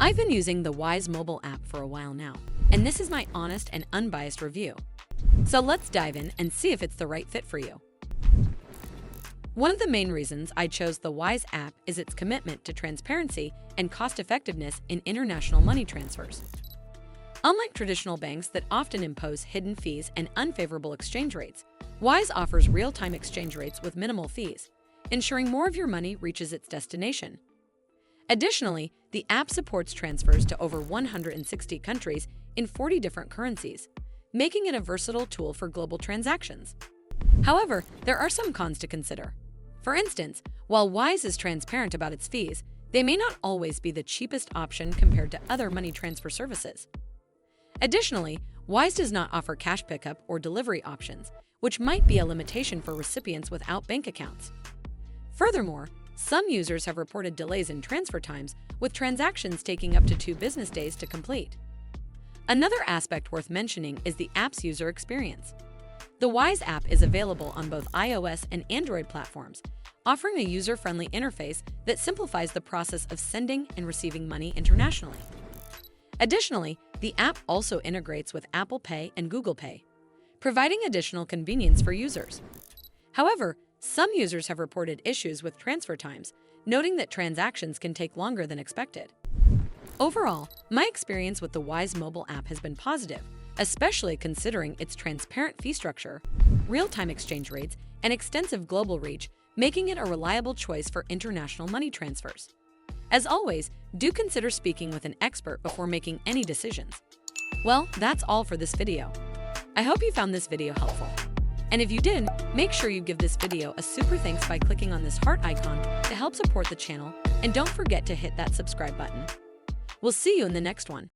I've been using the Wise mobile app for a while now, and this is my honest and unbiased review. So let's dive in and see if it's the right fit for you. One of the main reasons I chose the Wise app is its commitment to transparency and cost-effectiveness in international money transfers. Unlike traditional banks that often impose hidden fees and unfavorable exchange rates, Wise offers real-time exchange rates with minimal fees, ensuring more of your money reaches its destination. Additionally, the app supports transfers to over 160 countries in 40 different currencies, making it a versatile tool for global transactions. However, there are some cons to consider. For instance, while Wise is transparent about its fees, they may not always be the cheapest option compared to other money transfer services. Additionally, Wise does not offer cash pickup or delivery options, which might be a limitation for recipients without bank accounts. Furthermore, some users have reported delays in transfer times, with transactions taking up to 2 business days to complete. Another aspect worth mentioning is the app's user experience. The Wise app is available on both iOS and Android platforms, offering a user-friendly interface that simplifies the process of sending and receiving money internationally. Additionally, the app also integrates with Apple Pay and Google Pay, providing additional convenience for users. However, some users have reported issues with transfer times, noting that transactions can take longer than expected. Overall, my experience with the Wise mobile app has been positive, especially considering its transparent fee structure, real-time exchange rates, and extensive global reach, making it a reliable choice for international money transfers. As always, do consider speaking with an expert before making any decisions. Well, that's all for this video. I hope you found this video helpful. And if you did, make sure you give this video a super thanks by clicking on this heart icon to help support the channel, and don't forget to hit that subscribe button. We'll see you in the next one.